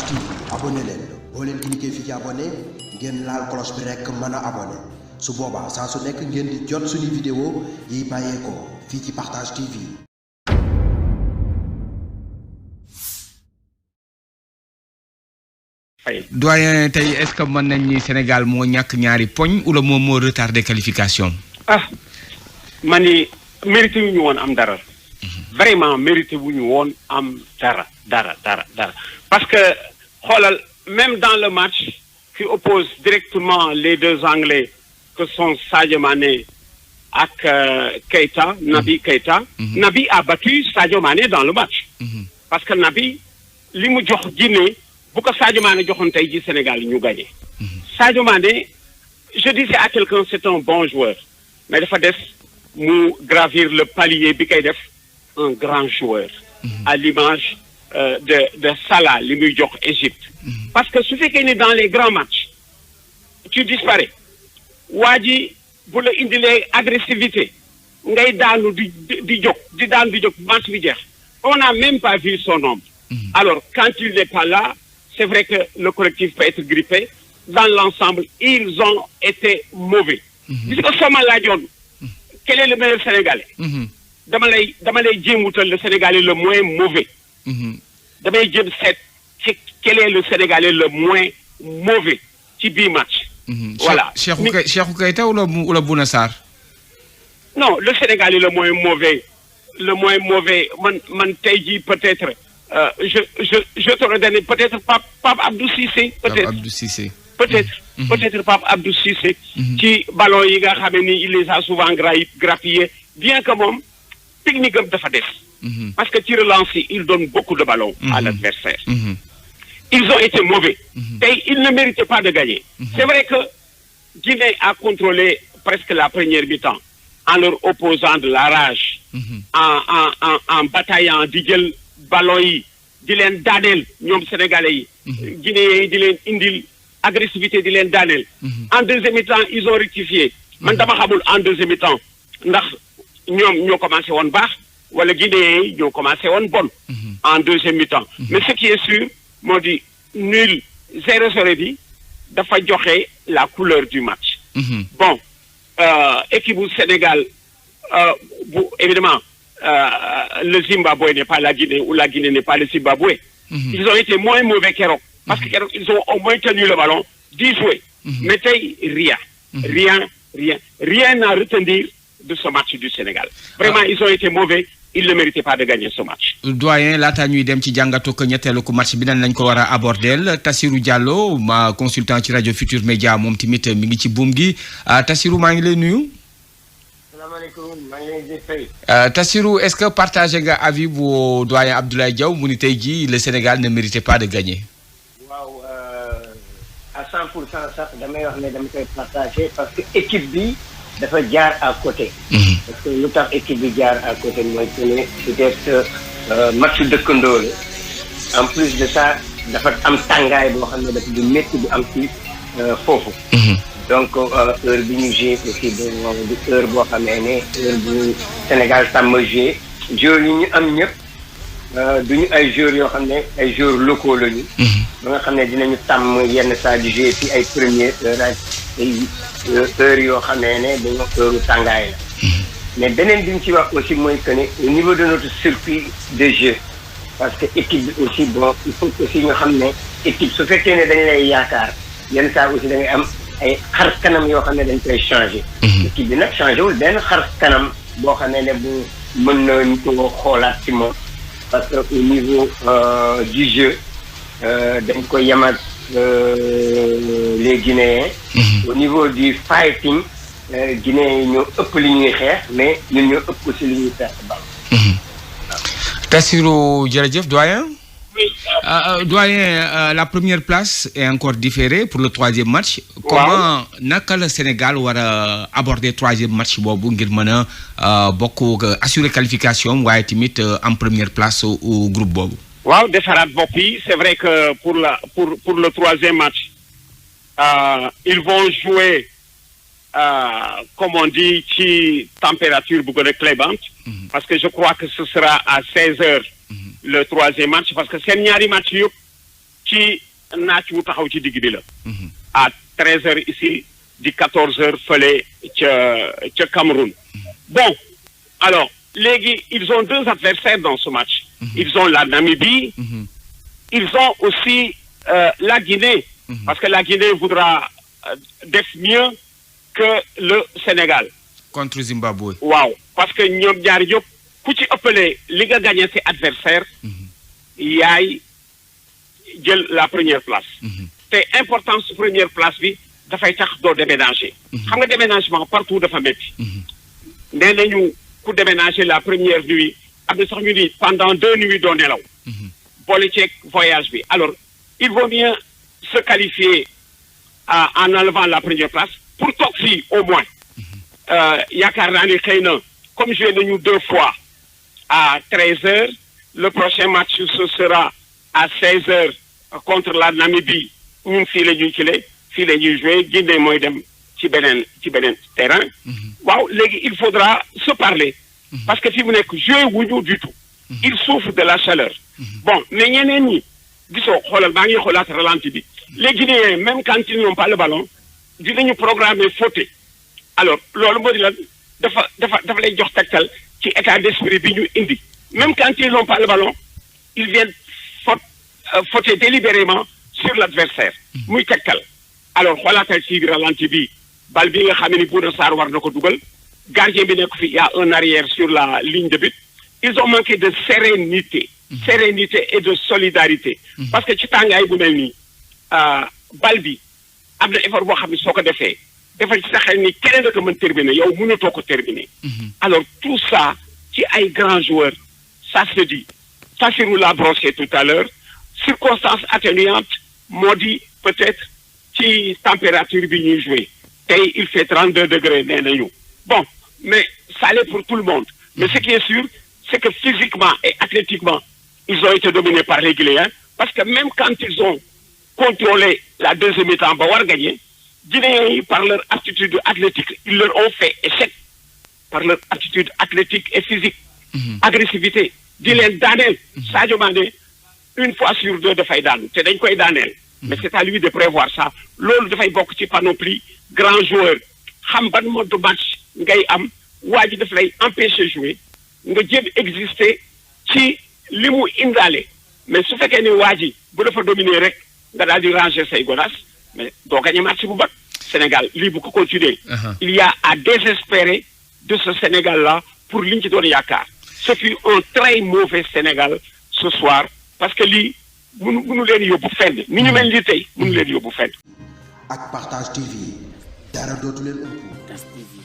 Partage TV abonné leen boo leen cliquer fii ci abonné ngeen laal cloche bi rek mën a abonné su boobaa saa su nekk ngeen di jot suñu vidéo yi bàyyeekoo fii ci Partage TV. doyen tey est-ce que mën nañ ni Sénégal moo ñàkk ñaari poñ wala moom moo retardé qualification. ma ni mérité wu ñu woon am dara. vraiment mérité wu ñu woon am dara parce que xoolal même dans le match qui oppose directement les deux Anglais que sont Sadio Mané ak Keita Naby Keita. Naby a battu Sadio Mané dans le match. parce que Naby li mu jox Guinée. bu ko Sadio Mané joxoon tey ji Sénégal ñu gagné. Sadio Mané je disais à quelqu'un c'est un bon joueur mais dafa des mu gravir le palier bi koy def un grand joueur. à l'image de Salah li muy jox Égypte. parce que su fekkee ni dans les grands matchs tu disparais waa ji bu la indilee agressivité ngay daanu di jóg di daanu di jóg match bi jeex on n'a même pas vu son nombre. alors quand il n'est pas là. C'est vrai que le collectif peut être grippé. Dans l'ensemble, ils ont été mauvais. Puisque sama laajoon quel est le meilleur Sénégalais. dama lay jéem wutal le Sénégalais le moins mauvais. damay jéem seet ci quel est le Sénégalais le moins mauvais ci bii match. voilà Cheikhou Keita wala Bouna Sarr. non le Sénégalais le moins mauvais man tey jii peut-être. je t'aurais donné peut-être Pape Abdou Cissé. Peut-être Pape Abdou Cissé. ci ballon yi nga xam ni il les a souvent grappillés bien que moom technique am dafa des. parce que ci relance il donne beaucoup de ballons à l'adversaire. Ils ont été mauvais. Et ils ne méritaient pas de gagner. C'est vrai que Guinée a contrôlé presque la première mi-temps en leur opposant de la rage. en bataillant di jël. ballon yi di leen daaneel ñoom sénégalais yi. guinéens yi di leen indil agressivité di leen daaneel. en deuxième mi-temps ils ont rectifié. man dama xamul en deuxième mi-temps ndax ñoom ñoo commencé woon baax wala guinéens yi ñoo commencé woon bon. en deuxième mi-temps. mais ce qui est sûr moo di nul 0-0 bi dafa joxe la couleur du match. bon équipe bu Sénégal bu évidemment. Le Zimbabwe n'est pas la Guinée ou la Guinée n'est pas le Zimbabwe. Ils ont été moins mauvais qu'Europe. Parce qu'ils ont au moins tenu le ballon, 10 jouets. Mais rien à retenir de ce match du Sénégal. Vraiment, ils ont été mauvais. Ils ne méritaient pas de gagner ce match. Doyen, laata ñuy dem ci jàngatu ko ñetteelu ko match bi nan lañ ko war a aborder Tassirou Diallo ma consultant ci rajo Futur Média moom tamit mi ngi ci buum gi Tassirou maa ngi lay nuyu. Tassirou, est-ce que partagé nga avis bu doyen Abdoulaye Diaw mu ni tey jii le Sénégal ne méritait pas de gagner. waaw à 100% sax damay wax ne dama koy partagé parce que équipe bi dafa jaar à côté. parce que lu tax équipe bi jaar à côté mooy que ne peut-être match dëkkandoo la en plus de ça dafa am tàngaay boo xam ne dafa du métti bu am ci foofu. donc heure bi ñu joué aussi di heure boo xamee ne heure bu Sénégal tàmm joué joueurs yi ñu am ñëpp duñu ay joueurs yoo xam ne ay joueurs locaux lañu. ba nga xam ne dinañu tàmm yenn saa di joué ci ay première heure ak ay heures yoo xamee ne dañoo heure tàngaay la. mais beneen bi ñu ci wax aussi mooy que ne au niveau de notre circuit de jeu parce que équipe bi aussi bon il faut aussi nga xam ne équipe su fekkee ne dañ lay yaakaar yenn saa aussi da ngay am. ay xar kanam yoo xam ne dañ koy changé. équipe bi nag changé wul benn xar kanam boo xam ne bu mën nañu ko xoolaat ci moom parce que au niveau du jeu dañ koy yem ak les Guinéens. au niveau du fighting Guinéens yi ñoo ëpp li ñuy xeex mais ñun ñoo ëpp aussi li ñuy perte bal. Tassirou jërëjëf doyen. Doyen, la première place est encore différée pour le troisième match. Comment naka le Sénégal war a aborder troisième match boobu ngir mën a bokk assurer qualification waaye tamit en première place au groupe boobu. waaw defaraat bopp yi c'est vrai que pour le troisième match ils vont jouer comme on dit ci température bu gën a clémente parce que je crois que ce sera à 16h le troisième match parce que seen ñaari match yëpp ci naaj wu taxaw ci digg bi la. à 13h ici di 14h fële ca Cameroun. Bon alors léegi ils ont deux adversaires dans ce match. Ils ont la Namibie. Ils ont aussi la Guinée. Parce que la Guinée voudra def mieux que le Sénégal. Contre Zimbabwe. Waaw parce que ñoom ñaar yëpp ku ci ëppale li nga gagné ci adversaire yaay jël la première place. te importance première place bi dafay tax doo déménager. xam nga déménagement partout dafa métti. nee nañu ku déménager la première nuit am na sax ñu ni pendant 2 nuits doo nelaw. boole ceeg voyage bi alors il vaut mieux se qualifier en enlevant la première place pour toog fii au moins. yaakaar naa ni xëy na comme joué nañu 2 fois à 13h le prochain match ce sera à 16h contre la Namibie ñun fii la ñuy fii la ñuy joué Guinée mooy dem ci beneen terrain. waaw léegi il faudra se parler. parce que fi mu nekk joué wuñu du tout. il souffre de la chaleur. bon mais ñeneen ñi gisoo xoolal maa ngi xoolaat ralenti bi les Guinéens même quand ils n'ont pas le ballon dinañu programmer faute. alors loolu moo di lan dafa lay jox tegtal ci état d'esprit bi ñu indi même quand ils n'ont pas le ballon ils viennent fauter délibérément sur l'adversaire muy tegtal. alors xoolaatal ci ralenti bi bal bi nga xam ne ni Bouna Sarr war na ko dugal gardien bi nekk fi y a un arrière sur la ligne de but. ils ont manqué de sérénité et de solidarité. parce que ci tàngaay bu mel nii bal bi am na effort boo xam ne soo ko defee defal ci sa xel ni keneen da ko mën terminer yow mënatoo ko terminer. alors tout ça ci ay grands joueurs ça se dit. Sassirou l'a brossé tout à l'heure circonstance atténuante moo di peut-être ci température bi ñuy jouer tey il fait 32 degrés nee nañu bon mais ça allait pour tout le monde. mais ce qui est sûr c'est que physiquement et athlétiquement ils ont été dominés par les Guinéens parce que même quand ils ont contrôlé la deuxième mi-temps ba war gagner Guinéens yi par leur aptitude athlétique ils leur ont fait échec par leur aptitude athlétique et physique. agressivité di leen daaneel. Sadio Mané une fois sur 2 dafay daanu te dañ koy daaneel. mais c'est à lui de prévoir ça loolu dafay bokk ci panoplie grand joueur xam ban mode de match ngay am waa ji daf lay empêcher jouer nga jéem exister ci li mu indaale mais su fekkee ni waa ji bu dafa dominer rek nga daal di ranger say godaas mais doo gagner match bu bat Sénégal lii bu ko continuer. il y a à désespérer de ce Sénégal-là pour liñ ci doon yaakaar. ce fut un très mauvais Sénégal ce soir parce que lii mënu leen yóbbu fenn ni ñu mel ni tey mënu leen yóbbu fenn. ak Partage TV dara dootu leen ëpp.